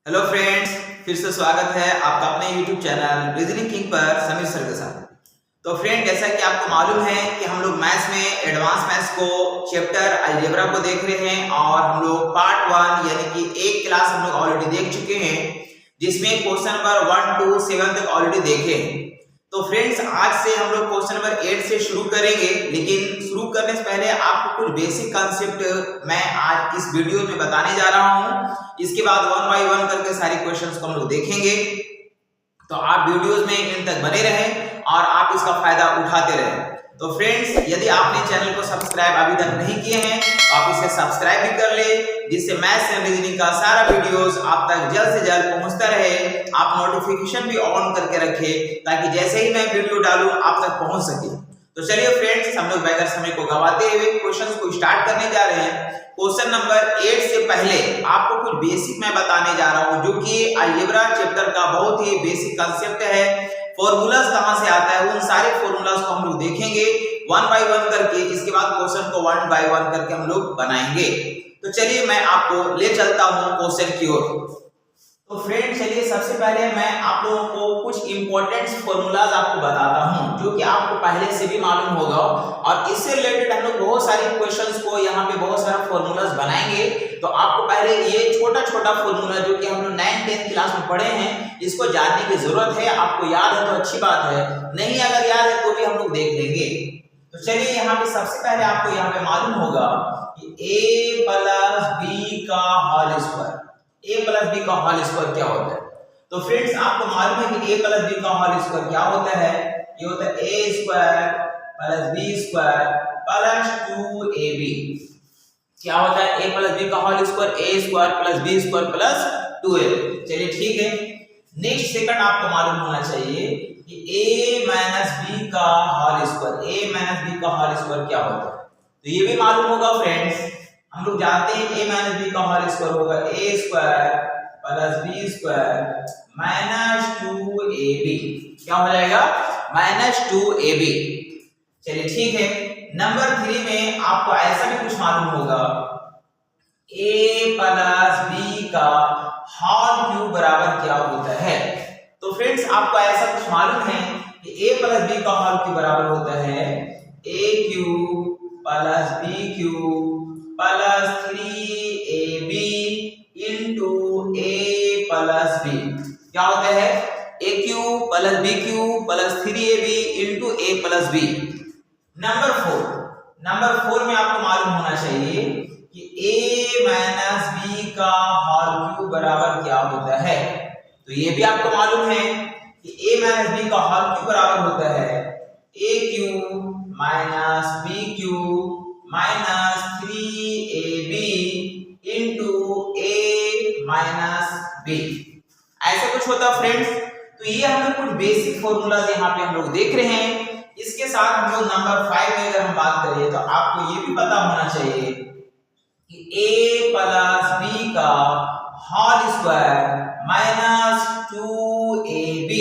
Hello friends, फिर से स्वागत है आपका अपने YouTube चैनल रीजनिंग किंग पर समीर सर के साथ। तो फ्रेंड, जैसा कि आपको मालूम है कि हम लोग मैथ्स में एडवांस मैथ्स को चैप्टर अलजेब्रा को देख रहे हैं और हम लोग पार्ट 1 यानी कि एक क्लास हम लोग ऑलरेडी देख चुके हैं, जिसमें क्वेश्चन नंबर 1 to 7 तक ऑलरेडी देखे हैं। तो फ्रेंड्स, आज से हम लोग क्वेश्चन नंबर 8 से शुरू करेंगे, लेकिन शुरू करने से पहले आपको कुछ बेसिक कॉन्सेप्ट मैं आज इस वीडियो में बताने जा रहा हूं। इसके बाद 1 बाय 1 करके सारे क्वेश्चंस को हम लोग देखेंगे। तो आप वीडियोस में इन तक बने रहें और आप इसका फायदा उठाते रहें। तो फ्रेंड्स, यदि आपने चैनल को सब्सक्राइब अभी तक नहीं किए हैं तो आप इसे सब्सक्राइब भी कर ले, जिससे मैथ्स एंड रीजनिंग का सारा वीडियोस आप तक जल्द से जल्द पहुंचता रहे। आप नोटिफिकेशन भी ऑन करके रखें ताकि जैसे ही मैं वीडियो डालूं आप तक पहुंच सके। तो चलिए फ्रेंड्स, हम लोग बगैर समय को गंवाते हुए क्वेश्चंस को स्टार्ट करने जा रहे हैं। क्वेश्चन नंबर 8 से पहले आपको कुछ बेसिक मैं बताने जा रहा हूं, जो कि अलजेब्रा चैप्टर का बहुत ही बेसिक कांसेप्ट है। फॉर्मूलाज कहां से आता है, उन सारे फॉर्मूलाज को हम लोग देखेंगे 1 बाय 1 करके। इसके बाद क्वेश्चन को 1 बाय 1 करके हम लोग बनाएंगे। तो चलिए मैं आपको ले चलता हूं क्वेश्चन की ओर। तो फ्रेंड, चलिए सबसे पहले मैं आप लोगों को कुछ इंपॉर्टेंट फॉर्मूलाज आपको बताता हूं, जो कि आपको पहले से भी मालूम होगा। और इससे रिलेटेड हम लोग बहुत सारे क्वेश्चंस को यहाँ पे बहुत सारा फॉर्मूलाज बनाएंगे। तो आपको पहले ये छोटा छोटा फॉर्मूला जो कि हम लोग 9th 10th क्लास में पढ़े हैं, इसको जानने की जरूरत है। आपको याद है तो अच्छी बात है, नहीं अगर याद है तो भी हम लोग देख लेंगे। तो चलिए यहाँ पे सबसे पहले आपको यहाँ पे मालूम होगा कि a प्लस बी का whole square, a plus B का होल स्क्वायर क्या होता है। तो फ्रेंड्स, आपको मालूम है कि a प्लस बी का होल स्क्वायर क्या होता है। ये होता है a square plus B square plus 2ab। क्या होता है a प्लस बी का whole square, a square plus B square plus 2ab। चलिए ठीक है। नेक्स्ट सेकंड आपको मालूम होना चाहिए कि a माइनस बी का whole square, a minus B का होल स्क्वायर क्या होता है। तो ये भी मालूम होगा फ्रेंड्स, हम लोग जानते हैं a माइनस बी का होल स्क्वायर होगा a square plus B square minus 2ab। क्या हो जाएगा, माइनस 2ab। चलिए ठीक है। नंबर 3 में आपको ऐसा भी कुछ मालूम होगा, a प्लस बी का होल क्यूब बराबर क्या होता है। तो फ्रेंड्स, आपको ऐसा कुछ मालूम है कि a प्लस बी का होल क्यूब बराबर होता है a cube plus B cube plus 3ab into a plus b। क्या होता है, a cube plus b cube plus 3ab into a plus b। Number 4 में आपको मालूम होना चाहिए कि a माइनस b का होल क्यूब बराबर क्या होता है। तो ये भी आपको मालूम है कि a माइनस b का होल क्यूब बराबर होता है a cube minus b cube minus 3ab into a minus b। ऐसा कुछ होता फ्रेंड्स। तो ये हम लोग कुछ बेसिक फॉर्मूलाज यहाँ पे हम लोग देख रहे हैं। इसके साथ हम लोग नंबर 5 में अगर हम बात करें तो आपको ये भी पता होना चाहिए कि a प्लस b का होल स्क्वायर माइनस 2ab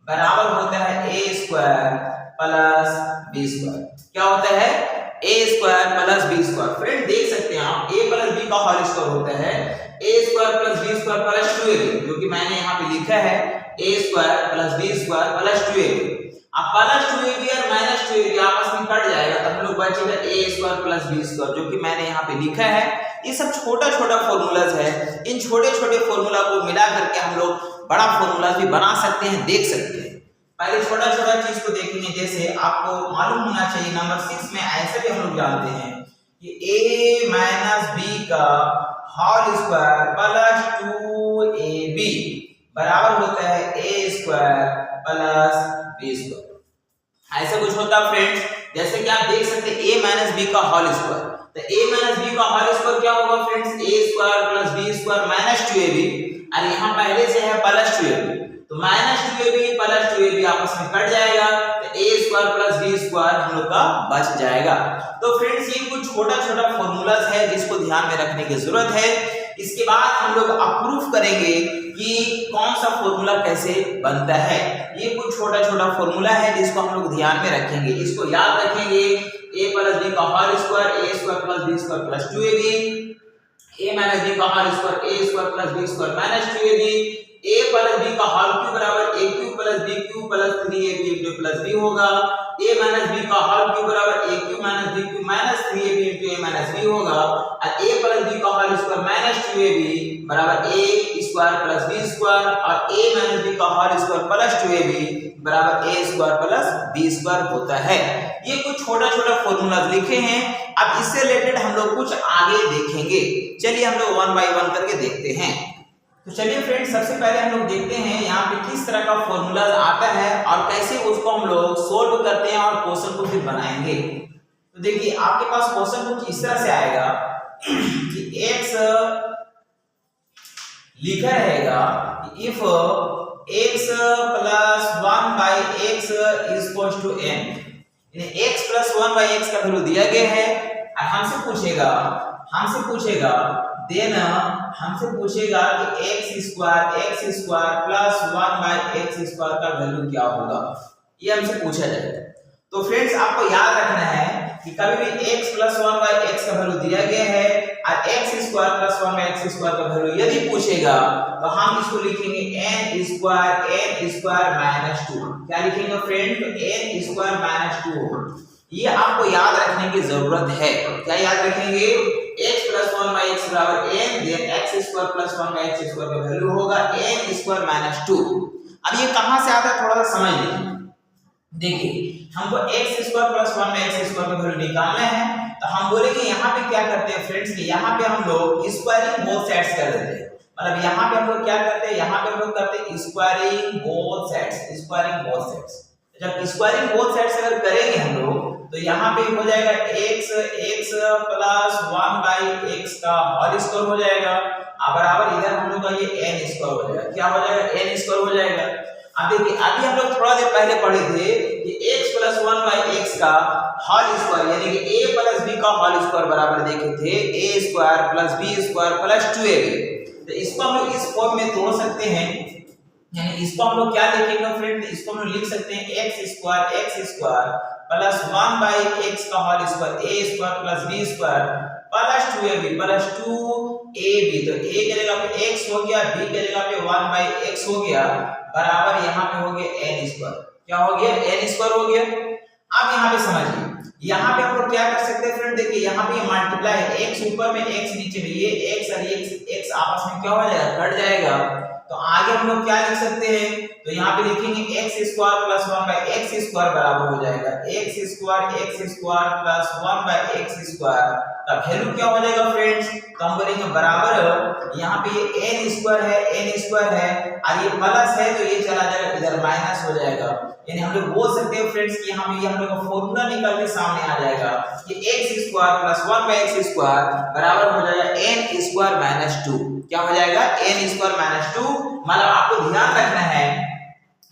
बराबर होता है a square plus b square. क्या होता है, a square plus b square. Friend देख सकते हैं आप, a प्लस b का होल स्क्वायर होता है a square plus b square plus 2ab, जो कि मैंने यहाँ पे लिखा है a square plus b square plus 2ab। अब प्लस 2ab और माइनस 2ab आपस में कट जाएगा, तब हम लोग बचेगा a square plus b square, जो कि मैंने यहाँ पे लिखा है। ये सब छोटा छोटा फॉर्मूलाज है। इन छोटे छोटे फॉर्मूला को मिला करके हम लोग बड़ा फॉर्मूला भी बना सकते हैं, देख सकते हैं। पहले छोटा छोटा चीज को देखेंगे। जैसे आपको मालूम होना चाहिए नंबर 6 में ऐसा भी हम लोग जानते हैं कि a माइनस b का होल स्क्वायर प्लस 2ab बराबर होता है a square plus b square. ऐसा कुछ होता है फ्रेंड्स। जैसे कि आप देख सकते हैं a माइनस b का होल स्क्वायर, तो a माइनस b का होल स्क्वायर क्या होगा friends, a square plus b square minus 2ab, और यहाँ पहले से है प्लस 2ab, तो माइनस 2ab प्लस 2ab आपस में कट जाएगा, तो a square plus b square हम लोग का बच जाएगा। तो फ्रेंड्स, ये कुछ छोटा छोटा फॉर्मूलाज है जिसको ध्यान में रखने की जरूरत है। इसके बाद हम लोग अप्रूव करेंगे कि कौन सा फॉर्मूला कैसे बनता है। ये कुछ छोटा छोटा फॉर्मूला है जिसको हम लोग ध्यान में रखेंगे, इसको याद रखेंगे। a प्लस b का whole square, a square plus b square plus 2ab, a minus B का whole square a square plus B square minus 2ab a plus b का होल क्यूब बराबर a cube plus b cube plus 3ab into plus b होगा। a minus b का whole cube बराबर a cube minus b cube minus 3ab into a minus b होगा और a plus b का whole square minus 2ab बराबर a square plus b square और a minus b का whole square plus 2ab बराबर a square plus b square होता है। ये कुछ छोटा-छोटा फॉर्मूलाज लिखे हैं। अब इससे रिलेटेड हम लोग कुछ आगे देखेंगे। चलिए हम लोग वन बाय वन करके देखते हैं। तो चलिए फ्रेंड्स, सबसे पहले हम लोग देखते हैं यहाँ पे किस तरह का फॉर्मूला आता है और कैसे उसको हम लोग सोल्व करते हैं और क्वेश्चन को फिर बनाएंगे। तो देखिए आपके पास क्वेश्चन कुछ इस तरह से आएगा कि x लिखा रहेगा if x plus 1 by x is equal to n, यानी x प्लस 1 बाई x का वैल्यू दिया गया है और हमसे पूछेगा देन हमसे पूछेगा कि x square plus 1 by x square का वैल्यू क्या होगा, ये हमसे पूछा जाएगा। तो फ्रेंड्स आपको याद रखना है कि कभी भी x प्लस 1 बाई x का वैल्यू दिया गया है और x square plus 1 by x square का वैल्यू यदि पूछेगा तो हम इसको लिखेंगे n स्क्वायर माइनस 2। क्या लिखेंगे फ्रेंड? n square minus 2। ये आपको याद रखने की जरूरत है। क्या याद रखेंगे? x प्लस 1 बाई x बराबर n, then x square plus 1 by x square का वैल्यू होगा n स्क्वायर माइनस 2। अब ये कहां से आता है थोड़ा सा समझ लीजिए। देखिए हमको x square plus 1 by x square का वैल्यू निकालना है तो हम बोलेंगे यहाँ पे क्या करते हैं फ्रेंड्स कि यहाँ पे हम लोग स्क्वायरिंग बोथ साइड्स कर देते हैं। मतलब यहाँ पे हम लोग क्या करते हैं, यहाँ पे हम लोग करते हैं स्क्वायरिंग बोथ साइड्स। जब स्क्वायरिंग बोथ साइड्स अगर करेंगे हम लोग तो यहाँ पे हो जाएगा x प्लस 1 बाई x का होल स्क्वायर हो जाएगा और बराबर इधर हम लोग का ये n स्क्वायर हो जाएगा। क्या हो जाएगा? n स्क्वायर हो जाएगा। अब देखिए अभी हम लोग थोड़ा देर पहले पढ़े थे कि x प्लस 1 बाई x का होल स्क्वायर यानी कि a प्लस b का होल स्क्वायर बराबर देखे थे a square plus b square plus 2ab। तो इसको हम लोग इस फॉर्म में तोड़ सकते हैं, यानी इसको हम लोग क्या लिखेंगे फ्रेंड? इसको हम लोग लिख सकते हैं x square plus 1 by x का whole square a square plus b square plus 2ab। तो a के जगह पे x हो गया, b के जगह पे 1 बाई x हो गया बराबर यहाँ पे हो गया n स्क्वायर। क्या हो गया? n स्क्वायर हो गया। अब यहाँ पे समझिए, यहाँ पे हम लोग क्या कर सकते हैं फ्रेंड? देखिए यहाँ पे ये मल्टीप्लाई है, x ऊपर में x नीचे में, ये x और x आपस में क्या हो जाएगा? कट जाएगा। तो आगे हम लोग क्या लिख सकते हैं? तो यहाँ पे लिखेंगे x square plus 1 by x square बराबर हो जाएगा x square plus 1 by x square का वैल्यू क्या हो जाएगा फ्रेंड्स? तो हम बोलेंगे बराबर यहाँ पे ये n स्क्वायर है और ये प्लस है तो ये चला जाएगा इधर माइनस हो जाएगा। यानी हम लोग बोल सकते हैं फ्रेंड्स कि यहाँ पे ये हम लोग का फॉर्मूला निकल के सामने आ जाएगा कि x square plus 1 by x square बराबर हो जाएगा n स्क्वायर माइनस 2। क्या हो जाएगा? n square minus 2। मतलब आपको ध्यान रखना है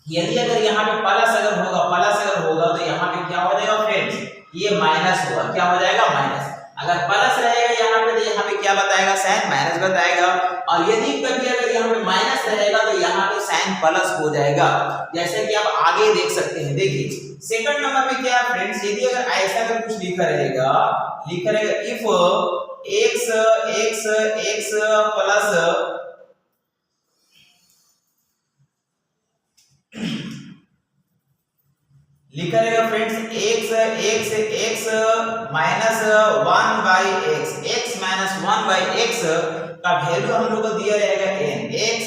यदि अगर यहाँ पे प्लस अगर होगा तो यहाँ पे क्या हो जाएगा फ्रेंड्स? ये माइनस होगा। क्या हो जाएगा? माइनस। अगर प्लस रहेगा यहाँ पे तो यहाँ पे क्या बताएगा? साइन माइनस बताएगा। और यदि कभी अगर यहाँ पे माइनस रहेगा तो यहाँ पे साइन प्लस हो जाएगा, जैसे कि आप आगे देख सकते हैं। देखिए सेकंड नंबर पे क्या है फ्रेंड्स? यदि अगर ऐसा अगर कुछ लिखा रहेगा इफ x प्लस लिखा रहेगा friends x minus 1 by x minus 1 by x का वैल्यू हम लोग को दिया रहेगा n। x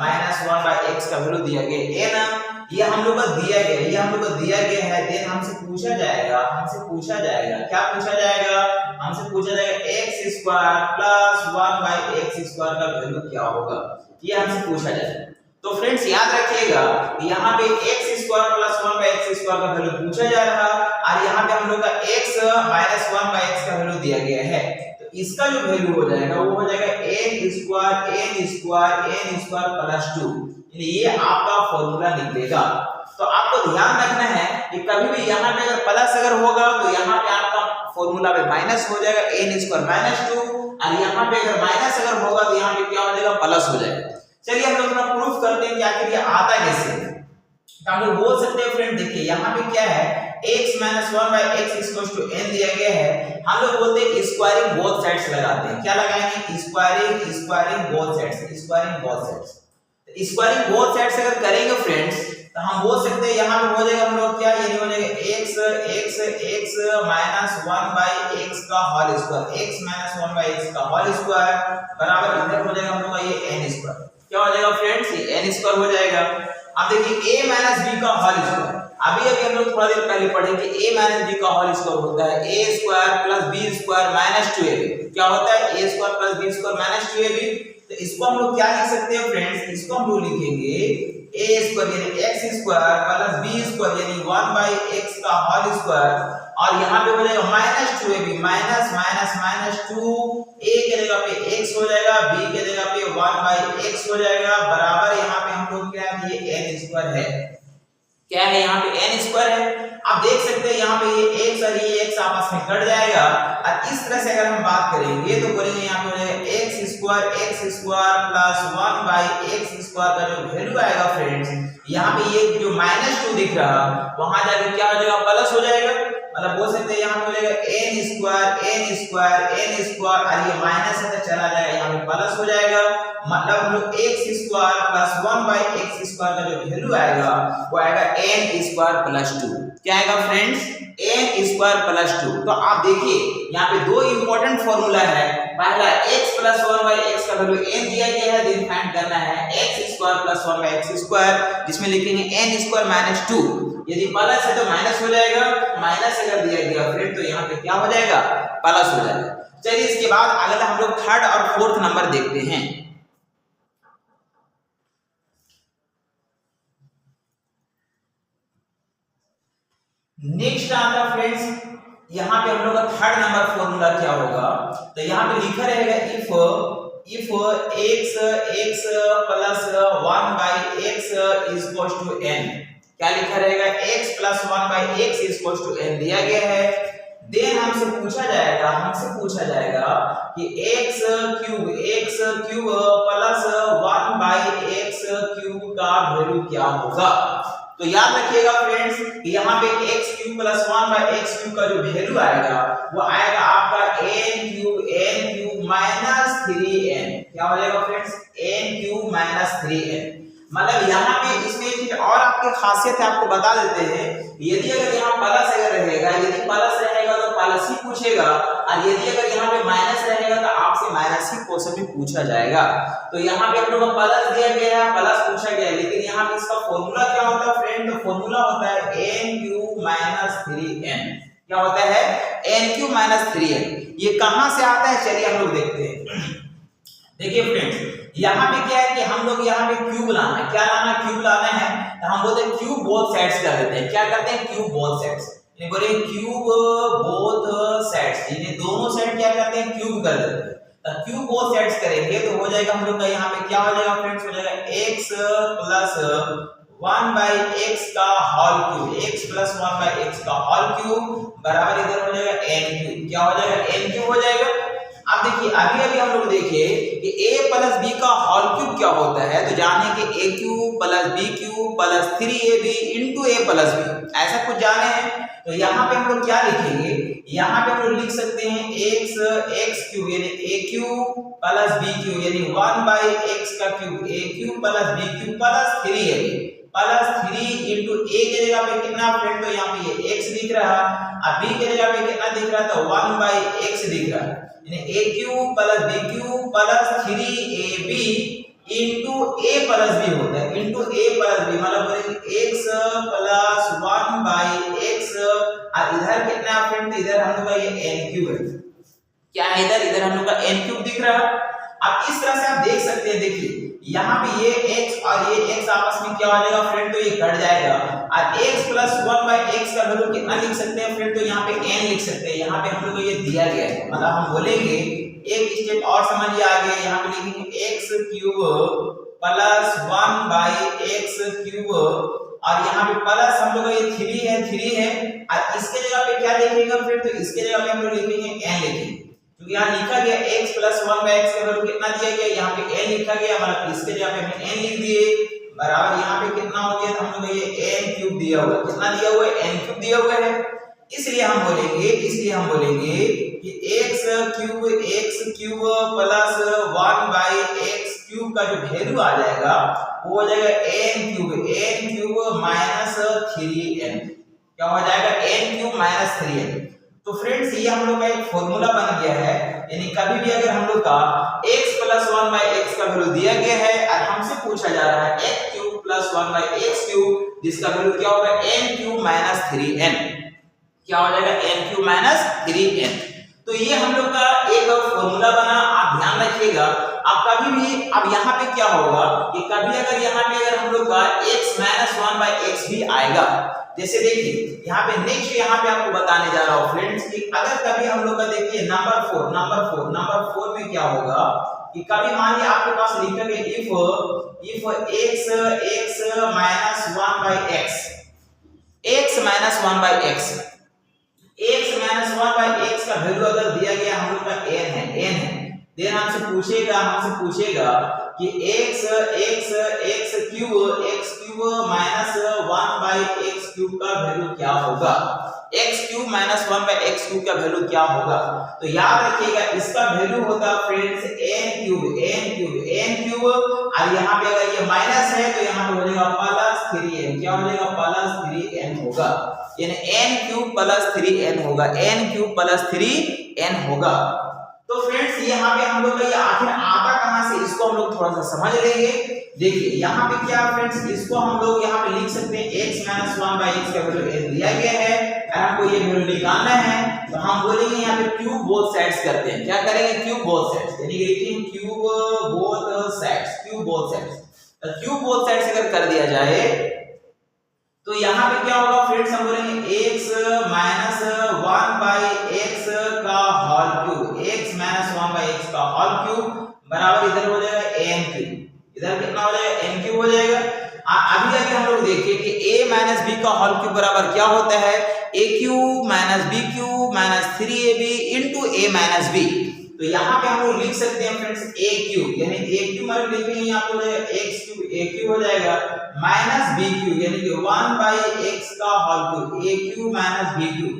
minus 1 by x का वैल्यू दिया गया n, ये हम लोग को दिया गया है। देन हमसे पूछा जाएगा क्या पूछा जाएगा? हमसे पूछा जाएगा x square plus 1 by x square का वैल्यू क्या होगा, ये हमसे पूछा जाएगा। तो फ्रेंड्स याद रखिएगा यहाँ पे x square plus 1 by x square का वैल्यू पूछा जा रहा और यहाँ पे हम लोग का x माइनस 1 बाई x का वैल्यू दिया गया है। तो इसका जो वैल्यू हो जाएगा वो हो जाएगा n स्क्वायर प्लस 2, यानी ये आपका फॉर्मूला निकलेगा। तो आपको ध्यान रखना है कि कभी भी यहाँ पे अगर प्लस अगर होगा तो यहाँ पे आपका फॉर्मूला में माइनस हो जाएगा n स्क्वायर माइनस 2, और यहाँ पे अगर माइनस अगर होगा तो यहाँ पे क्या हो जाएगा? प्लस हो जाएगा। चलिए हम लोग प्रूफ करते हैं कि आखिर ये आता कैसे है। तो हम लोग बोल सकते हैं फ्रेंड, देखिए यहाँ पे क्या है x minus 1 by x equals to n दिया गया है, हम लोग बोलते हैं स्क्वायरिंग बोथ साइड्स लगाते हैं। क्या लगाएंगे? Squaring both sides, squaring both sides. Squaring both sides अगर करेंगे फ्रेंड्स तो हम बोल सकते हैं यहाँ पे हो जाएगा हम लोग क्या, ये हो जाएगा x माइनस 1 बाई x का whole square, x minus 1 by x का होल स्क्वायर बराबर इधर हो जाएगा हम लोग का ये n स्क्वायर। क्या हो जाएगा फ्रेंड्स? ये n स्क्वायर हो जाएगा। अब देखिए a माइनस b का होल स्क्वायर, अभी हम लोग थोड़ा देर पहले पढ़े कि a माइनस b का होल स्क्वायर होता है a square plus b square minus 2ab। क्या होता है? a square plus b square minus 2ab। तो इसको हम लोग क्या लिख सकते हैं फ्रेंड्स? इसको हम लोग लिखेंगे a स्क्वायर यानी x square plus b square यानी 1 बाई x का होल स्क्वायर, और यहाँ पे हो जाएगा minus 2ab, minus minus minus 2, a के जगह पे x हो जाएगा, b के जगह पे 1 बाई x हो जाएगा बराबर यहाँ पे हम लोग क्या है, ये n स्क्वायर है। क्या है यहाँ पे? n स्क्वायर है। आप देख सकते हैं यहाँ पे ये x और ये x आपस में कट जाएगा, और इस तरह से अगर हम बात करेंगे तो बोलेंगे यहाँ पे हो जाएगा x square plus 1 by x square का जो वैल्यू आएगा फ्रेंड्स, यहाँ पे ये जो माइनस 2 दिख रहा वहां जाके क्या हो जाएगा? प्लस हो जाएगा। मतलब बोल सकते हैं यहाँ पे हो जाएगा n स्क्वायर और ये माइनस है तो चला जाएगा, यहाँ पे प्लस हो जाएगा। मतलब हम लोग x square plus 1 by x square का जो वैल्यू आएगा वो आएगा n स्क्वायर प्लस 2। क्या आएगा फ्रेंड्स? n square plus 2। तो आप देखिए यहाँ पे दो इंपॉर्टेंट फॉर्मूला है। पहला x प्लस 1 बाई x का वैल्यू n दिया गया है, देन फाइंड करना है x square plus 1 by x square, जिसमें लिखेंगे n स्क्वायर माइनस 2। यदि प्लस है तो माइनस हो जाएगा, माइनस अगर दिया गया फ्रेंड तो यहाँ पे क्या हो जाएगा? प्लस हो जाएगा। चलिए इसके बाद अगला हम लोग थर्ड और फोर्थ नंबर देखते हैं। नेक्स्ट आता फ्रेंड्स, यहाँ पे हम लोग का थर्ड नंबर फॉर्मूला क्या होगा? तो यहाँ पे लिखा रहेगा if x plus 1 by x equals to n। क्या लिखा रहेगा? x plus 1 by x equals to n दिया गया है। देन हमसे पूछा जाएगा कि x cube plus 1 by x cube का वैल्यू क्या होगा? तो याद रखिएगा फ्रेंड्स कि यहाँ पे x cube plus 1 by x cube का जो वैल्यू आएगा वो आएगा आपका n क्यूब माइनस 3n। क्या हो जाएगा friends? n cube minus 3n। मतलब यहाँ पे इसमें एक और आपकी खासियत है, आपको बता देते हैं। यदि अगर यहाँ प्लस अगर रहेगा, यदि प्लस रहेगा तो प्लस ही पूछेगा, और यदि अगर यहाँ पे माइनस रहेगा तो आपसे माइनस ही क्वेश्चन भी पूछा जाएगा। तो यहाँ पे हम लोग का प्लस दिया गया है, प्लस पूछा गया है, लेकिन यहाँ पे इसका फॉर्मूला क्या होता है फ्रेंड? तो फॉर्मूला होता है n क्यूब माइनस 3n। क्या होता है? n cube minus 3n। ये कहां से आता है? चलिए हम लोग देखते हैं। देखिए फ्रेंड्स यहाँ पे क्या है कि हम लोग यहाँ पे क्यूब लाना है। क्या लाना है? क्यूब लाना है। तो हम बोलते हैं क्यूब बोथ साइड्स कर देते हैं। क्या करते हैं? Cube both sides. यानी बोले क्यूब बोथ साइड्स, यानी दोनों साइड क्या करते हैं? क्यूब कर देते हैं। तो क्यूब बोथ साइड्स करेंगे तो हो जाएगा हम लोग का यहाँ पे क्या हो जाएगा फ्रेंड्स? हो जाएगा x प्लस 1 बाई x का whole cube, x plus 1 by x का होल क्यूब बराबर इधर हो जाएगा n क्यूब। क्या हो जाएगा? n क्यूब हो जाएगा। अब देखिए अभी हम लोग देखिए कि a प्लस b का होल क्यूब क्या होता है, तो जाने कि a cube plus b cube plus 3ab into a plus b, ऐसा कुछ जाने हैं। तो यहाँ पे हम लोग क्या लिखेंगे? यहाँ पे हम लोग लिख सकते हैं x क्यूब यानी a cube plus b cube यानी 1 बाई x का cube a cube plus b cube plus 3ab plus 3 into a के जगह पे कितना फ्रेंड? तो यहाँ पे ये x दिख रहा, अब b के जगह पे कितना दिख रहा? तो 1 बाई x दिख रहा है, यानी a cube plus b cube plus 3ab into a plus b होता है, इंटू a प्लस b मतलब x प्लस 1 बाई x, और इधर कितना फ्रेंड? इधर हम लोग का ये n क्यूब है। क्या है इधर? इधर हम लोग का n क्यूब दिख रहा। अब इस तरह से आप देख सकते हैं, देखिए यहाँ पे ये x और ये x आपस में क्या हो जाएगा फ्रेंड? तो ये कट जाएगा, और x प्लस 1 बाई x का वैल्यू कितना लिख सकते हैं फ्रेंड? तो यहाँ पे n लिख सकते हैं। यहाँ पे हम लोग को ये दिया गया है, मतलब हम बोलेंगे एक स्टेप और समझिए आगे। यहाँ पे लिखेंगे x cube plus 1 by x cube, और यहाँ पे प्लस हम लोग का ये 3 है, और इसके जगह पे क्या लिखेंगे फ्रेंड? तो इसके जगह पे हम लोग लिखेंगे n लिखेंगे, क्योंकि यहाँ लिखा गया x प्लस 1 बाई x का वैल्यू कितना दिया गया, यहाँ पे n लिखा गया, मतलब इसके जगह पे हमने n लिख दिए बराबर यहाँ पे कितना हो गया, तो हम लोग ये n क्यूब दिया हुआ है, कितना दिया हुआ है, n क्यूब दिया हुआ है। इसलिए हम बोलेंगे कि x cube plus 1/x cube का जो वैल्यू आ जाएगा वो हो जाएगा n क्यूब माइनस 3n। क्या हो जाएगा, n क्यूब माइनस 3n। तो फ्रेंड्स ये हम लोग का एक फॉर्मूला बन गया है, यानी कभी भी अगर हम लोग का x प्लस 1/x का वैल्यू दिया गया है और हमसे पूछा जा रहा है x cube plus 1/x cube, जिसका वैल्यू क्या होगा, n क्यूब माइनस 3n। क्या हो जाएगा, n क्यूब माइनस 3n। तो ये हम लोग का एक फॉर्मूला बना, आप ध्यान रखिएगा। अब कभी भी अब यहाँ पे क्या होगा कि कभी अगर यहाँ पे अगर हम लोग का x माइनस 1/x भी आएगा, जैसे देखिए यहाँ पे नेक्स्ट यहाँ पे आपको बताने जा रहा हूँ फ्रेंड्स कि अगर कभी हम लोग का देखिए नंबर 4 में क्या होगा कि कभी मान लिया आपके पास लिखा गया if x minus 1/x, x minus 1/x, x minus 1/x का वैल्यू अगर दिया गया हम लोग का n है, देन हमसे पूछेगा कि x cube minus 1/x cube का वैल्यू क्या होगा, x cube minus 1/x cube का वैल्यू क्या होगा। तो याद रखिएगा इसका वैल्यू होता फ्रेंड्स n क्यूब, और यहाँ पे अगर ये माइनस है तो यहाँ पे हो जाएगा प्लस 3n। क्या हो जाएगा, प्लस 3n होगा, यानी n क्यूब प्लस 3n होगा, n क्यूब प्लस 3n होगा। तो फ्रेंड्स यहाँ पे हम लोग का ये आखिर आता कहां से, इसको हम लोग थोड़ा सा समझ लेंगे। देखिए यहाँ पे क्या फ्रेंड्स, इसको हम लोग यहाँ पे लिख सकते हैं x माइनस 1/x का वैल्यू n दिया गया है और हमको ये वैल्यू निकालना है, तो हम बोलेंगे यहाँ पे क्यूब बोथ साइड्स करते हैं। क्या करेंगे, क्यूब बोथ साइड्स, यानी कि लिखेंगे क्यूब बोथ साइड्स। तो क्यूब बोथ साइड्स अगर कर दिया जाए तो यहाँ पे क्या होगा फ्रेंड्स, हम बोलेंगे x माइनस 1/x का whole cube, x minus 1/x का होल क्यूब बराबर इधर हो जाएगा n क्यूब, इधर कितना हो जाएगा, n क्यूब हो जाएगा। अभी आगे हम लोग देखिए कि a माइनस b का होल क्यूब बराबर क्या होता है, a cube minus b cube minus 3ab into a minus b। तो यहाँ पे हम लोग लिख सकते हैं फ्रेंड्स a क्यूब, यानी a क्यूब मतलब लिखेंगे यहाँ पे हो जाएगा x क्यूब, a क्यूब हो जाएगा माइनस b क्यूब, यानी कि 1/x का whole cube, a cube minus b cube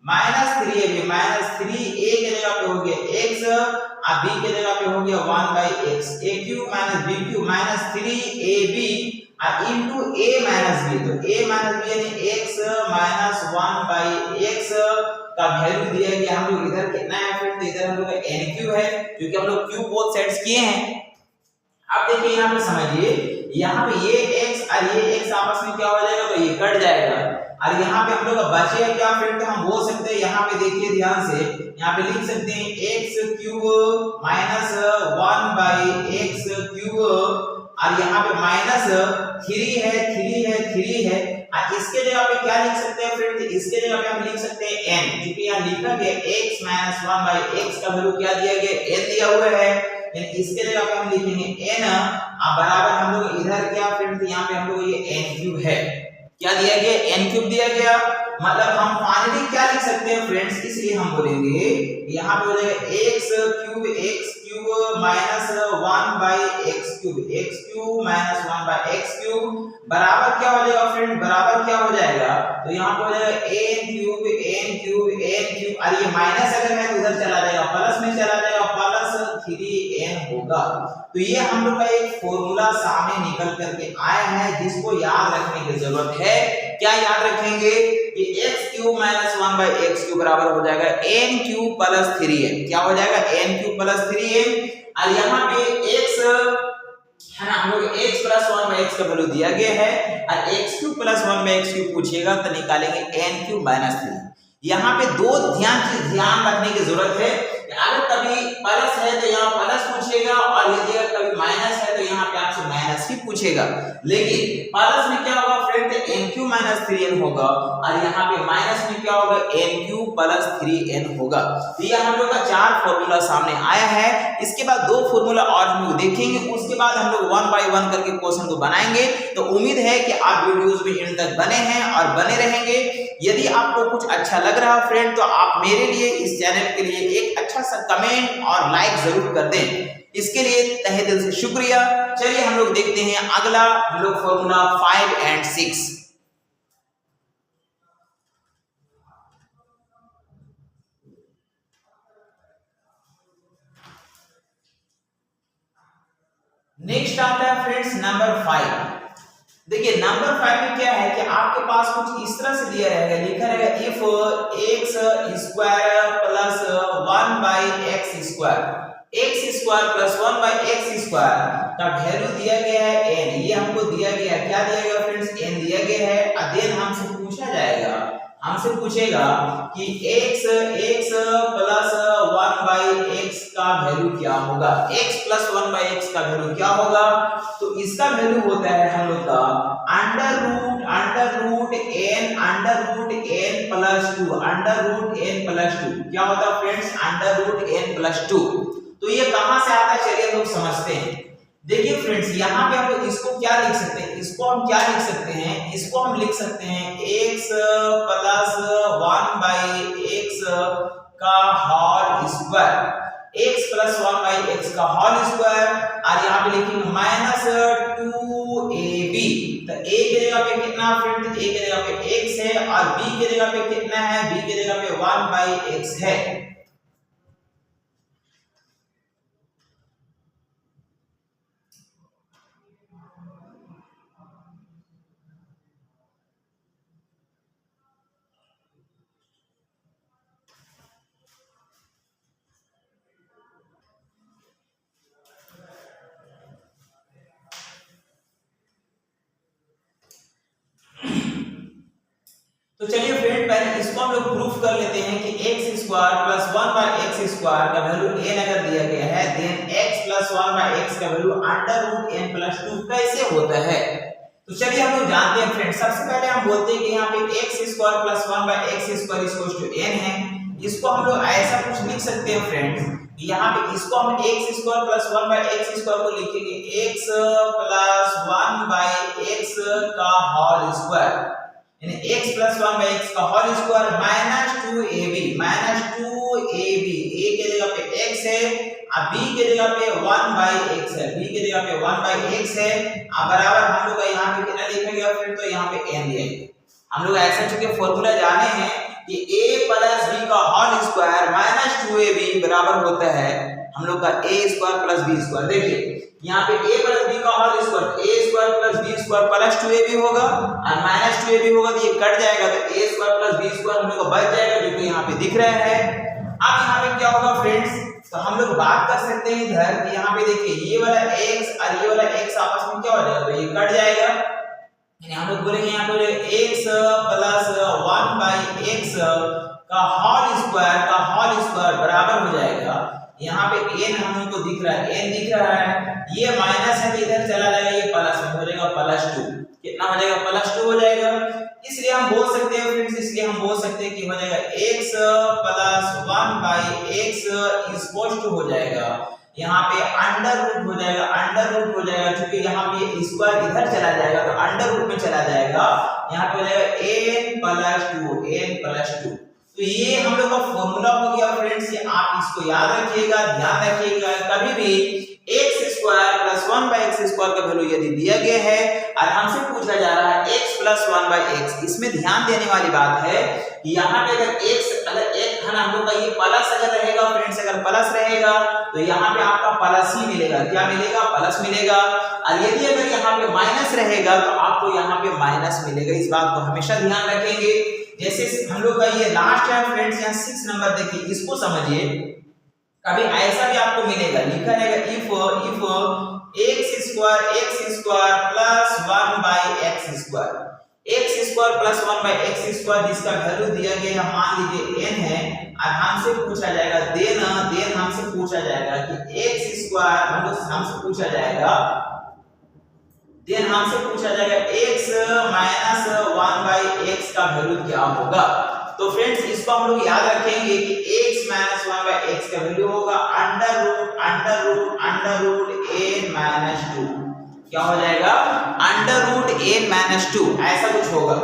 minus 3ab, minus 3a के जगह पे हो गया x और b के जगह पे हो गया 1/x, a cube minus b cube minus 3ab into a minus b। तो a माइनस b यानी x माइनस 1/x का वैल्यू दिया गया, हम लोग इधर कितना है फ्रेंड्स, इधर हम लोग का n क्यूब है क्योंकि हम लोग क्यूब बोथ साइड्स किए हैं। अब देखिए यहाँ पे समझिए, यहाँ पे ये x और ये x आपस में क्या हो जाएगा, तो ये कट जाएगा और यहाँ पे हम लोग का बचेगा क्या फ्रेंड, तो हम बोल सकते हैं यहाँ पे देखिए ध्यान से, यहाँ पे लिख सकते हैं x cube minus 1/x cube और यहाँ पे माइनस 3 है और इसके जगह पे क्या लिख सकते हैं फ्रेंड, इसके जगह पे हम लिख सकते हैं n, क्योंकि यहाँ लिखा गया x माइनस 1/x का वैल्यू क्या दिया गया, n दिया हुआ है, यानी इसके जगह पे हम लिखेंगे n बराबर हम लोग इधर क्या फ्रेंड्स, यहाँ पे हम लोग ये n क्यूब है, क्या दिया गया, n क्यूब दिया गया। मतलब हम फाइनली क्या लिख सकते हैं फ्रेंड्स, इसलिए हम बोलेंगे यहाँ पे हो जाएगा x cube minus 1/x cube minus 1/x cube बराबर क्या हो जाएगा फ्रेंड, बराबर क्या हो जाएगा, तो यहाँ पे हो जाएगा n क्यूब और ये माइनस अगर है तो उधर चला जाएगा, प्लस में चला जाएगा, प्लस 3n होगा। तो ये हम लोग का एक फॉर्मूला सामने निकल करके आया है जिसको याद रखने की जरूरत है। क्या याद रखेंगे कि x cube minus 1/x cube बराबर हो जाएगा n क्यूब प्लस 3n। क्या हो जाएगा, n क्यूब प्लस 3n और यहाँ पे x है ना, हम लोग x प्लस 1/x का वैल्यू दिया गया है और x cube plus 1/x cube पूछेगा तो निकालेंगे n क्यूब माइनस 3। यहाँ पे दो ध्यान रखने की जरूरत है, अगर कभी प्लस है तो यहाँ प्लस पूछेगा और यदि अगर कभी माइनस है तो यहाँ पे आपसे माइनस ही पूछेगा। लेकिन प्लस में क्या होगा friend, n cube minus 3n होगा और यहाँ पे माइनस में क्या होगा, n क्यूब प्लस 3n होगा। तो ये हम लोग का 4 फॉर्मूला सामने आया है। इसके बाद 2 फॉर्मूला और हम लोग देखेंगे, उसके बाद हम लोग 1 बाय 1 करके क्वेश्चन को बनाएंगे। तो उम्मीद है कि आप वीडियोस में एंड तक बने हैं और बने रहेंगे। यदि आपको कुछ अच्छा लग रहा फ्रेंड तो आप मेरे लिए इस चैनल के लिए एक अच्छा सा कमेंट और लाइक जरूर कर दें। इसके लिए तहे दिल से शुक्रिया। चलिए हम लोग देखते हैं अगला हम लोग फॉर्मूला 5 और 6। नेक्स्ट आता है फ्रेंड्स नंबर 5। देखिए नंबर 5 में क्या है कि आपके पास कुछ इस तरह से दिया रहेगा, लिखा रहेगा if x square plus 1 by x square plus 1 by x square का वैल्यू दिया गया है n। ये हमको दिया गया है, क्या दिया गया फ्रेंड्स, n दिया गया है। देन हमसे पूछा जाएगा, हमसे पूछेगा कि x प्लस 1 बाई एक्स का वैल्यू क्या होगा, x प्लस 1 बाई एक्स का वैल्यू क्या होगा। तो इसका वैल्यू होता है हम लोग का अंडर रूट n प्लस 2 क्या होता है friends, under root n plus 2। तो ये कहां से आता है चलिए हम लोग समझते हैं। देखिए फ्रेंड्स यहाँ पे हम लोग इसको क्या लिख सकते हैं, इसको हम क्या लिख सकते हैं, इसको हम लिख सकते हैं x प्लस 1 बाई एक्स का whole square, x plus 1 by x का होल स्क्वायर। और यहाँ पे लिखेंगे माइनस 2ab। तो a की जगह पे कितना फ्रेंड्स, a की जगह पे x है और b की जगह पे कितना है, b की जगह पे 1 बाई एक्स है। तो चलिए फ्रेंड पहले इसको हम लोग प्रूफ कर लेते हैं कि x square plus 1 by x square का वैल्यू n अगर दिया गया है, then x plus 1 by x का value under root n plus 2 कैसे होता है। तो चलिए हम लोग जानते हैं फ्रेंड, सबसे पहले हम बोलते हैं कि यहाँ पे x square plus 1 by x square equals to n है। इसको हम लोग ऐसा कुछ लिख सकते हैं फ्रेंड्स, यहाँ पे इसको हम x square plus 1 by x square को लिखेंगे x प्लस 1 बाई एक्स का होल स्क्वायर, यानी x प्लस 1 बाई एक्स का whole square minus 2ab a के जगह पे x है और b के जगह पे 1 बाई x है, b के जगह पे 1 बाई x है बराबर हम लोग का यहाँ पे कितना लिखा गया फिर, तो यहाँ पे n दिया गया। हम लोग ऐसा चूंकि फॉर्मूला जाने हैं कि a प्लस b का होल स्क्वायर माइनस 2ab बराबर होता है हम लोग का a square plus b square. देखिए यहाँ पे a प्लस b का whole square, a square plus b square plus 2ab होगा और माइनस 2ab होगा, तो ये कट जाएगा तो a square plus b square हम लोग को बच जाएगा जो कि यहाँ पे दिख रहा है। अब यहाँ पे क्या होगा फ्रेंड्स, तो हम लोग बात कर सकते हैं इधर कि यहाँ पे देखिए ये वाला x और ये वाला x आपस में क्या हो जाएगा, तो ये कट जाएगा। हम लोग बोलेंगे यहाँ पे x प्लस 1 बाई एक्स का होल स्क्वायर बराबर हो जाएगा, यहाँ पे n हम लोग को दिख रहा है, n दिख रहा है, ये माइनस है तो इधर चला जाएगा, ये प्लस में हो जाएगा प्लस 2। कितना हो जाएगा, प्लस 2 हो जाएगा। इसलिए हम बोल सकते हैं फ्रेंड्स, इसलिए हम बोल सकते हैं कि हो जाएगा x plus 1 by x equals two हो जाएगा, यहाँ पे अंडर रूट हो जाएगा क्योंकि यहाँ पे स्क्वायर इधर चला जाएगा तो अंडर रूट में चला जाएगा, यहाँ पे हो जाएगा n प्लस 2। तो ये हम लोग का फॉर्मूला हो गया फ्रेंड्स, ये आप इसको याद रखिएगा, ध्यान रखिएगा। कभी भी x square plus 1 by x square का वैल्यू यदि दिया गया है और हमसे पूछा जा रहा है x प्लस 1 बाई एक्स, इसमें ध्यान देने वाली बात है कि यहाँ पे अगर एक है ना हम लोग का ये प्लस अगर रहेगा फ्रेंड्स, अगर प्लस रहेगा तो यहाँ पे आपका प्लस ही मिलेगा, क्या मिलेगा, प्लस मिलेगा। और यदि अगर यहाँ पे माइनस रहेगा तो आपको यहाँ पे माइनस मिलेगा, इस बात को हमेशा ध्यान रखेंगे। जैसे हम लोग का ये लास्ट है फ्रेंड्स, यहाँ 6 नंबर देखिए, इसको समझिए। कभी ऐसा भी आपको मिलेगा, लिखा रहेगा if x square plus 1 by x square plus 1 by x square जिसका वैल्यू दिया गया है मान लीजिए n है और हमसे पूछा जाएगा देन हमसे पूछा जाएगा कि x स्क्वायर हमसे पूछा जाएगा x माइनस 1 बाई एक्स का वैल्यू क्या होगा। तो फ्रेंड्स इसको हम लोग याद रखेंगे कि x माइनस 1 बाई एक्स का वैल्यू होगा अंडर रूट n माइनस 2, क्या हो जाएगा, अंडर रूट n माइनस 2, ऐसा कुछ होगा।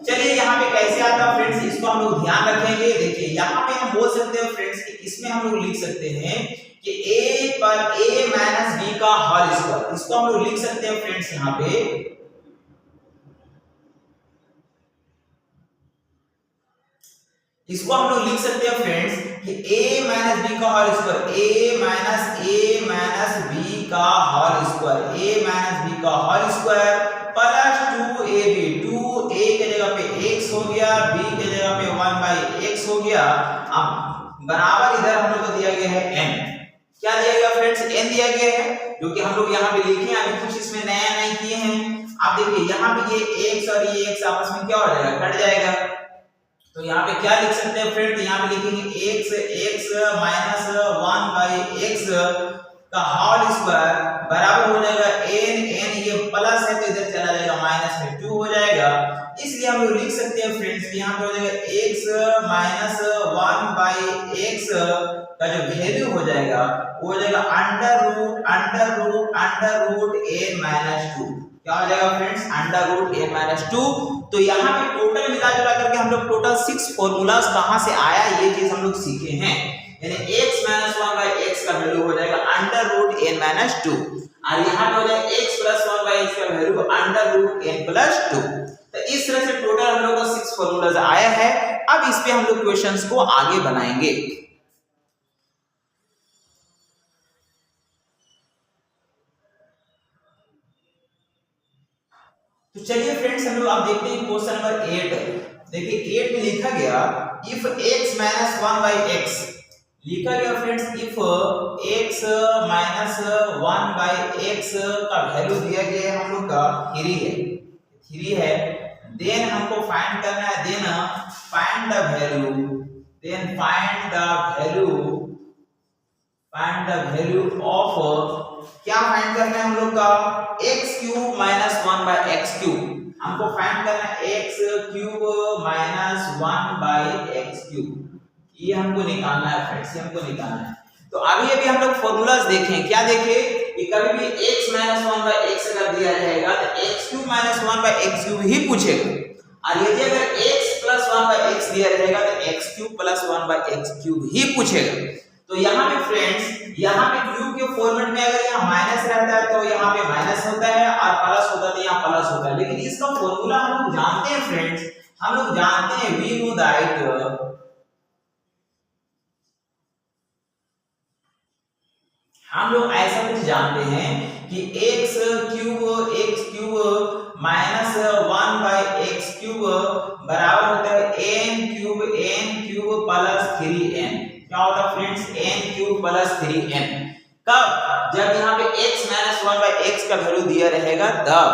चलिए यहाँ पे कैसे आता है फ्रेंड्स, इसको हम लोग ध्यान रखेंगे। देखिए यहाँ पे हम बोल सकते हैं फ्रेंड्स कि इसमें हम लोग लिख सकते हैं कि a माइनस b का होल स्क्वायर, इसको हम लोग लिख सकते हैं फ्रेंड्स यहाँ पे इसको हम लोग लिख सकते हैं फ्रेंड्स कि a माइनस b का whole square, a minus b का whole square, a minus b का whole square plus 2ab, 2a के जगह पे x हो गया, b के जगह पे 1/x हो गया। अब बराबर इधर हम लोग को दिया गया है n, क्या दिया गया फ्रेंड्स, n दिया गया है, जो कि हम लोग यहाँ पे लिखे हैं, अभी कुछ इसमें नया नहीं किए हैं। आप देखिए यहाँ पे ये x और ये x आपस में क्या हो जाएगा, कट जाएगा। तो यहाँ पे क्या लिख सकते हैं फ्रेंड्स, यहाँ पे लिखेंगे x माइनस 1/x का होल स्क्वायर बराबर हो जाएगा n ये प्लस है तो इधर चला जाएगा माइनस में 2 हो जाएगा। इसलिए हम लोग लिख सकते हैं फ्रेंड्स कि यहाँ पे हो जाएगा x माइनस 1/x का जो वैल्यू हो जाएगा वो हो जाएगा अंडर रूट n माइनस 2। क्या हो जाएगा friends, under root n minus 2। तो यहाँ पे टोटल मिला जुला करके हम लोग टोटल 6 फॉर्मूलाज कहाँ से आया ये चीज हम लोग सीखे हैं, यानी x माइनस 1/x का वैल्यू हो जाएगा अंडर रूट n माइनस 2 और यहाँ पे हो जाएगा x प्लस 1/x का value under root n plus 2। तो इस तरह से टोटल हम लोग का 6 फॉर्मूलाज आया है। अब इस पे हम लोग क्वेश्चंस को आगे बनाएंगे। तो चलिए फ्रेंड्स हम लोग आप देखते हैं क्वेश्चन नंबर 8। देखिए 8 में लिखा गया इफ x माइनस 1/x, लिखा गया friends if x minus 1/x का वैल्यू दिया गया है हम लोग का 3 है, देन हमको फाइंड करना है, then find the value of, क्या फाइंड करना है हम लोग का, x³ माइनस 1/x³, हमको फाइंड करना है x³ माइनस 1/x³, ये हमको निकालना है फ्रेंड्स, ये हमको निकालना है। तो अभी हम लोग फॉर्मूलाज देखें, क्या देखें कि कभी भी x माइनस 1/x अगर दिया जाएगा तो x³ माइनस 1/x³ ही पूछेगा, और यदि अगर x प्लस 1/x दिया रहेगा तो x³ प्लस 1/x³ ही पूछेगा। तो यहाँ पे फ्रेंड्स, यहाँ पे क्यूब के फॉर्मेट में अगर यहाँ माइनस रहता है तो यहाँ पे माइनस होता है और प्लस होता है तो यहाँ प्लस होता है, लेकिन इसका फॉर्मूला हम लोग जानते हैं फ्रेंड्स, हम लोग जानते हैं वी नो दैट, हम लोग ऐसा कुछ जानते हैं कि x³ माइनस 1/x³ बराबर होता है n³ प्लस 3n। क्या होता है फ्रेंड्स, n³ प्लस 3n। कब, जब यहाँ पे x माइनस 1/x का वैल्यू दिया रहेगा तब।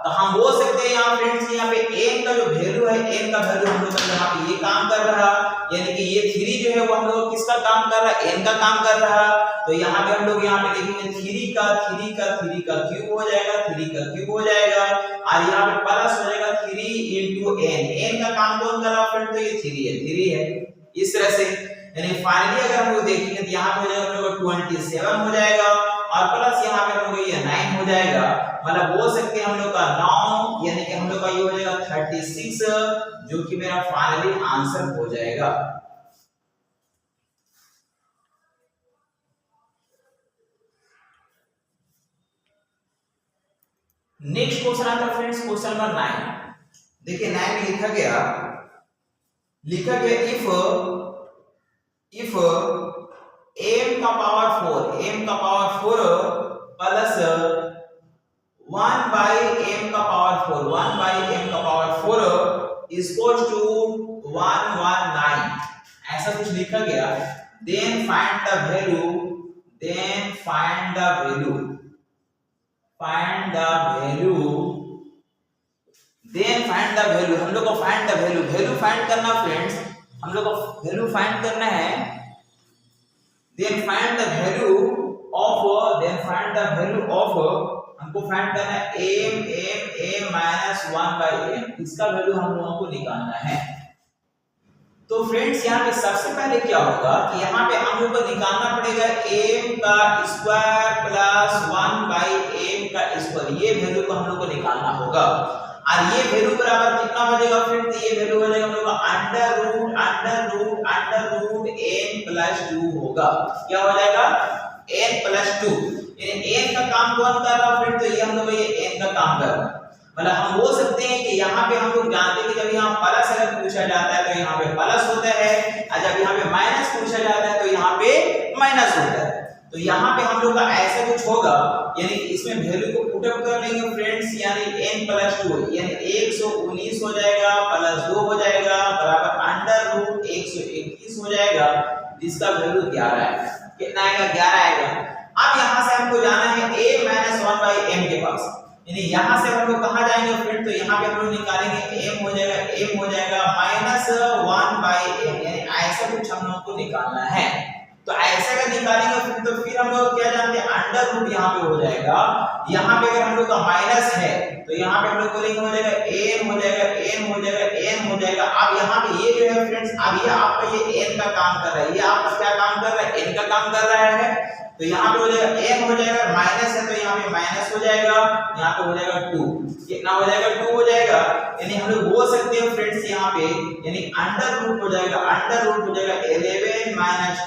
तो हम बोल सकते हैं यहाँ फ्रेंड्स यहाँ पे n का जो वैल्यू है, n का वैल्यू हम लोग का यहाँ पे ये काम कर रहा, यानी कि ये 3 जो है वो हम लोग किसका काम कर रहा है, n का काम कर रहा। तो यहाँ पे हम लोग यहाँ पे लिखेंगे 3 का क्यूब हो जाएगा, 3 का क्यूब हो जाएगा, और यहाँ पे प्लस हो जाएगा 3 into n, n का काम कौन कर रहा है फ्रेंड, तो ये 3 है। इस तरह से यानी फाइनली अगर हम लोग देखेंगे तो यहाँ पे हो जाएगा हम लोग 27 हो जाएगा, और प्लस यहाँ पे हम लोग ये 9 हो जाएगा, मतलब बोल सकते हैं हम लोग का 9, यानी कि हम लोग का ये हो जाएगा 36, जो कि मेरा फाइनली आंसर हो जाएगा। नेक्स्ट क्वेश्चन आता है फ्रेंड्स क्वेश्चन नंबर 9। देखिए 9 में लिखा गया इफ m का पावर 4 प्लस 1/m का पावर 4 इज इक्वल टू 119, ऐसा कुछ लिखा गया। देन फाइंड द वैल्यू हम लोग को फाइंड द वैल्यू फाइंड करना फ्रेंड्स, हम लोग को वैल्यू फाइंड करना है। Then find the value of हमको फाइंड करना है m माइनस 1/m, इसका वैल्यू हम लोगों को निकालना है। तो फ्रेंड्स यहाँ पे सबसे पहले क्या होगा कि यहाँ पे हम लोग को निकालना पड़ेगा m का स्क्वायर प्लस 1/m का स्क्वायर, ये वैल्यू को हम लोग को निकालना होगा। और ये वैल्यू बराबर कितना हो जाएगा फ्रेंड्स, ये वैल्यू हो जाएगा हम लोग का अंडर रूट n प्लस 2 होगा। क्या हो जाएगा, n प्लस 2, यानी n का काम कौन कर रहा है फ्रेंड? तो ये हम लोग ये n का काम कर रहा है। मतलब हम बोल सकते हैं कि यहाँ पे हम लोग जानते हैं कि जब यहाँ प्लस अगर पूछा जाता है तो यहाँ पे प्लस होता है, और जब यहाँ पे माइनस पूछा जाता है तो यहाँ पे माइनस होता है। तो यहाँ पे हम लोग का ऐसा कुछ होगा, यानी कि इसमें वैल्यू को पुट अप कर लेंगे फ्रेंड्स, यानी n प्लस 2 यानी 119 हो जाएगा प्लस 2 हो जाएगा बराबर अंडर रूट 121 हो जाएगा, जिसका वैल्यू 11 है। कितना आएगा? 11 आएगा। अब यहाँ से हमको जाना है a - 1 by m के पास, यानी यहाँ से हम लोग कहाँ जाएंगे फ्रेंड? तो यहाँ पे हम लोग निकालेंगे m हो जाएगा -1 by m, यानी ऐसा कुछ हम लोग को निकालना है। तो ऐसा अगर निकालेंगे फिर तो फिर हम लोग क्या जानते हैं? अंडर रूट यहाँ पे हो जाएगा। यहाँ पे अगर हम लोग का माइनस है तो यहाँ पे हम लोग बोलेंगे हो जाएगा n हो जाएगा n हो जाएगा n हो जाएगा। अब यहाँ पे ये जो है फ्रेंड्स, अब ये आपका ये n का काम कर रहा है, ये आपका क्या काम कर रहा है? n का काम कर रहा है। तो यहाँ पे हो जाएगा m हो जाएगा, माइनस है तो यहाँ पे माइनस हो जाएगा, यहाँ पे हो जाएगा 2, कितना हो जाएगा? 2 हो जाएगा। यानी हम लोग बोल सकते हैं फ्रेंड्स यहाँ पे, यानी अंडर रूट हो जाएगा 11 -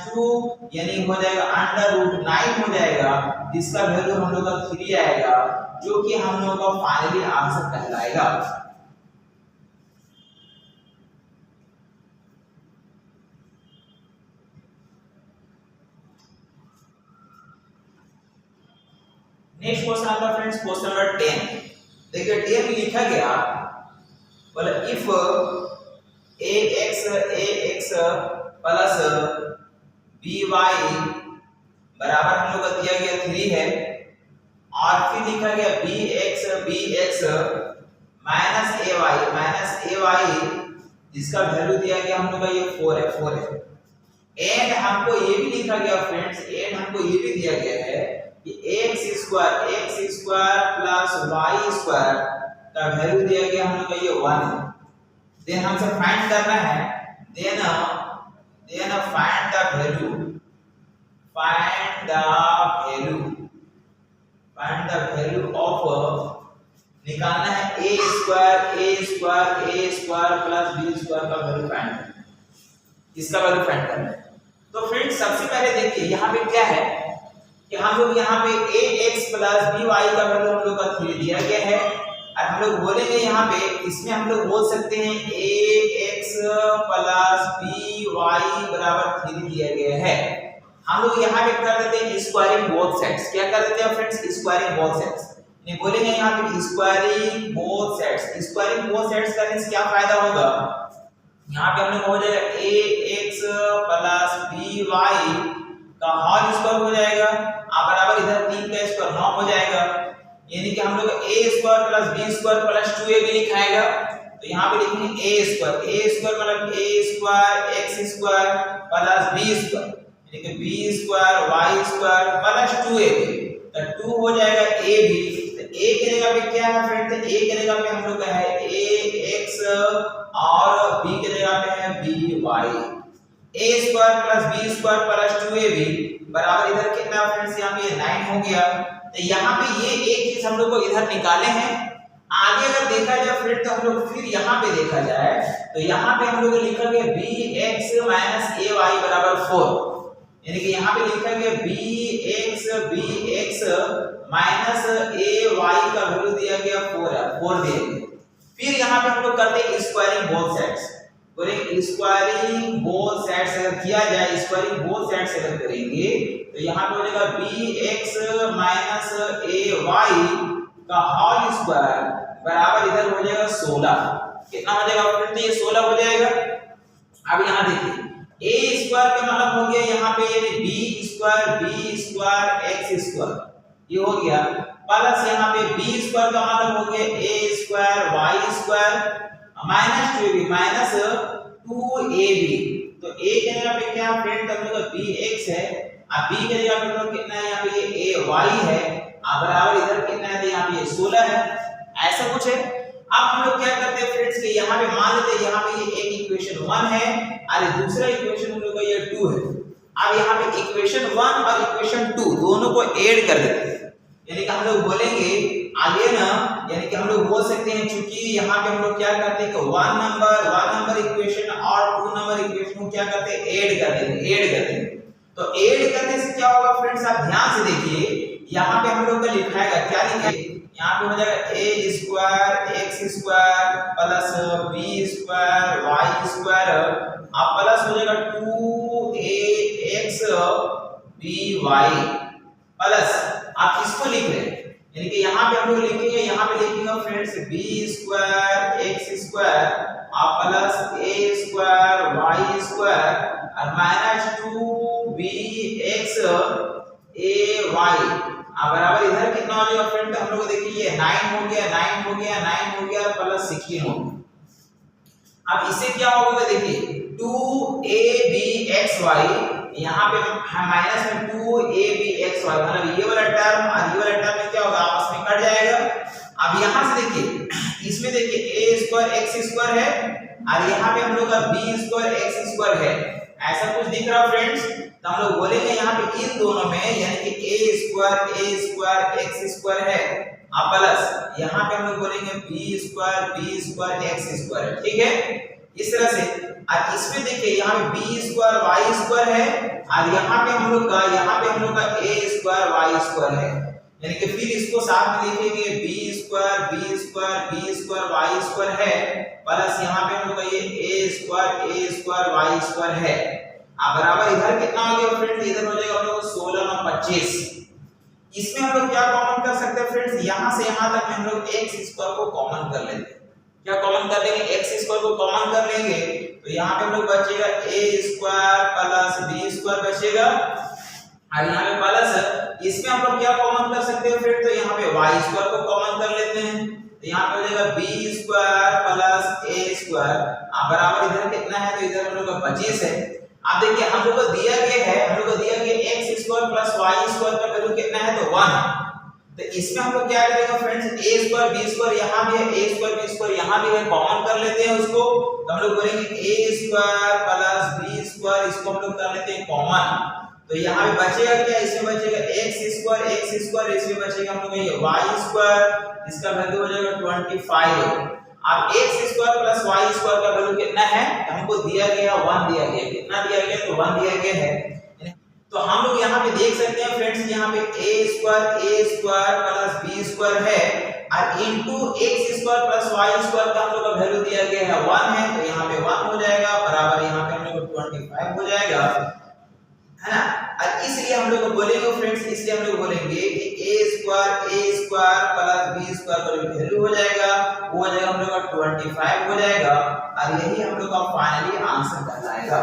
2, यानी हो जाएगा अंडर रूट 9 हो जाएगा, जिसका वैल्यू हम लोग का 3 आएगा, जो कि हम लोग का फाइनली आंसर कहलाएगा। नेक्स्ट क्वेश्चन आता है फ्रेंड्स, क्वेश्चन नंबर 10। देखिए 10 में लिखा गया, बोला इफ ax प्लस by बराबर हम लोग का दिया गया 3 है, और फिर लिखा गया bx माइनस ay जिसका वैल्यू दिया गया हम लोग का ये 4 है। एंड हमको ये भी लिखा गया फ्रेंड्स, एंड हमको ये भी दिया गया है कि x square plus y square का वैल्यू दिया गया हम लोग का ये 1 है। देन हमसे फाइंड करना है, then find the value of, निकालना है a square plus b square का वैल्यू फाइंड करना है, इसका वैल्यू फाइंड करना है। तो फ्रेंड्स सबसे पहले देखिए यहाँ पे क्या है कि हम लोग यहाँ पे ax प्लस by का वैल्यू हम लोग का 3 दिया गया है, और हम लोग बोलेंगे यहाँ पे, इसमें हम लोग बोल सकते हैं ax प्लस by बराबर 3 दिया गया है। हम लोग यहाँ पे कर देते हैं स्क्वायरिंग बोथ साइड्स। क्या कर देते हैं फ्रेंड्स? Squaring both sides. नहीं बोलेंगे यहाँ पे स्क्वायरिंग बोथ साइड्स करने से क्या फायदा होगा? यहाँ पे हम लोग हो जाएगा ax प्लस by का होल स्क्वायर हो जाएगा, बराबर इधर 3 का स्क्वायर 9 हो जाएगा, यानी कि हम लोग a square plus b square plus 2ab लिखाएगा। तो यहाँ पे लिखेंगे a स्क्वायर मतलब a square x square plus b square, यानी कि b square y square plus 2ab, तो 2 हो जाएगा ab। तो a की जगह पे क्या है फ्रेंड्स? a की जगह पे हम लोग का है ax और b की जगह पे है by। a square plus b square plus 2ab बराबर इधर कितना फ्रेंड्स? यहाँ पे 9 हो गया। तो यहाँ पे ये एक चीज हम लोग को इधर निकाले हैं। आगे अगर देखा जाए फ्रेंड तो हम लोग फिर यहाँ पे देखा जाए तो यहाँ पे हम लोग लिखा गया bx माइनस ay बराबर 4, यानी कि यहाँ पे लिखा गया bx माइनस ay का वैल्यू दिया गया 4 दिया गया। फिर यहाँ पे हम लोग करते हैं squaring both sides. Squaring both sides अगर किया जाए, स्क्वायरिंग बोथ साइड्स अगर करेंगे तो यहाँ पे हो जाएगा bx माइनस ay का होल स्क्वायर बराबर इधर हो जाएगा 16। कितना हो जाएगा फ्रेंड? तो ये 16 हो जाएगा। अब यहाँ देखिए a स्क्वायर का मतलब हो गया यहाँ पे ये b स्क्वायर x स्क्वायर ये हो गया, प्लस यहाँ पे b स्क्वायर का मतलब हो गया a square y square minus 2ab minus 2ab। तो a के जगह पे क्या फ्रेंड हम लोग का bx है, अब b के जगह पे हम लोग कितना है यहाँ पे ये ay है, बराबर इधर कितना है? यहाँ पे ये 16 है। ऐसा कुछ है। अब हम लोग क्या करते हैं फ्रेंड्स कि यहाँ पे मान लेते हैं यहाँ पे ये एक इक्वेशन 1 है और दूसरा इक्वेशन हम लोग का ये 2 है। अब यहाँ पे इक्वेशन 1 और इक्वेशन 2 दोनों को ऐड कर देते हैं, यानी कि हम लोग बोलेंगे आगे ना, यानी कि हम लोग बोल सकते हैं क्योंकि यहाँ पे हम लोग क्या करते हैं कि 1 नंबर इक्वेशन और 2 नंबर इक्वेशन को क्या करते हैं? ऐड कर देते हैं। तो ऐड करने से क्या होगा फ्रेंड्स, आप ध्यान से देखिए, यहाँ पे हम लोग का लिखाएगा क्या लिखे, यहाँ पे हो जाएगा a square x square plus B square Y square, आप प्लस हो जाएगा 2ax बी वाई प्लस, आप इसको लिख रहे हैं, यानी कि यहाँ पे हम लोग लिखेंगे, यहाँ पे लिखेंगे friends B square x square आप plus A square Y square और माइनस 2bx ए वाई बराबर इधर कितना हो जाएगा फ्रेंड, हम लोग देखिए ये 9 हो गया 9 हो गया 9 हो गया प्लस 16 हो गया। अब इससे क्या होगा देखिए 2abxy, यहाँ पे हम माइनस में 2abxy, मतलब ये वाला टर्म और ये वाला टर्म में क्या होगा आपस में कट जाएगा। अब यहाँ से देखिए, इसमें देखिए a स्क्वायर x स्क्वायर है और यहाँ पे हम लोग का b स्क्वायर x स्क्वायर है, ऐसा कुछ दिख रहा फ्रेंड्स, तो हम लोग बोलेंगे यहाँ पे इन दोनों में यानी कि a स्क्वायर x स्क्वायर है और प्लस यहाँ पे हम लोग बोलेंगे b स्क्वायर x स्क्वायर, ठीक है। इस तरह से और इसमें देखिए यहाँ पे b स्क्वायर y स्क्वायर है और यहाँ पे हम लोग का a स्क्वायर y स्क्वायर है, यानी कि फिर इसको साथ में लिखेंगे b स्क्वायर y स्क्वायर है प्लस यहाँ पे हम लोग का ये a स्क्वायर y स्क्वायर है बराबर इधर कितना हो गया फ्रेंड्स, इधर हो जाएगा हम लोग 16 और 25। इसमें हम लोग क्या कॉमन कर सकते हैं फ्रेंड्स, यहाँ से यहाँ तक में हम लोग x स्क्वायर को कॉमन कर लेते हैं, क्या कॉमन कर लेंगे, x स्क्वायर को कॉमन कर लेंगे तो यहाँ पे हम लोग बचेगा a square plus b square बचेगा और यहाँ पे प्लस इसमें हम लोग क्या कॉमन कर सकते हैं फ्रेंड, तो यहाँ पे y स्क्वायर को कॉमन कर लेते हैं, तो यहाँ पे हो जाएगा b square plus a square बराबर इधर कितना है, तो इधर हम लोग का 25 है। अब देखिए हम लोग को दिया गया है, हम लोग को दिया गया x square plus y square का वैल्यू कितना है, तो 1 है। तो इसमें हम लोग क्या करेंगे friends, a square b square यहाँ भी है, a स्क्वायर b स्क्वायर यहाँ भी है, कॉमन कर लेते हैं उसको, तो हम लोग बोलेंगे a square plus b square, इसको हम लोग कर लेते हैं कॉमन, तो यहाँ पे बचेगा क्या, इसमें बचेगा x स्क्वायर, इसमें बचेगा हम लोग ये y स्क्वायर, इसका वैल्यू हो जाएगा 25। अब x square plus y square का वैल्यू कितना है, तो हमको दिया गया 1 दिया गया, कितना दिया गया, तो 1 दिया गया है। तो हम लोग यहाँ पे देख सकते हैं फ्रेंड्स, यहाँ पे a square plus b square है और into x square plus y square का हम लोग का वैल्यू दिया गया है 1 है, तो यहाँ पे 1 हो जाएगा बराबर यहाँ पे हम लोग को 25 हो जाएगा, है ना। और इसलिए हम लोग बोलेंगे फ्रेंड्स, इसलिए हम लोग बोलेंगे कि a square plus b square का जो वैल्यू हो जाएगा वो हो जाएगा हम लोग का 25 हो जाएगा और यही हम लोग का फाइनली आंसर कहलाएगा।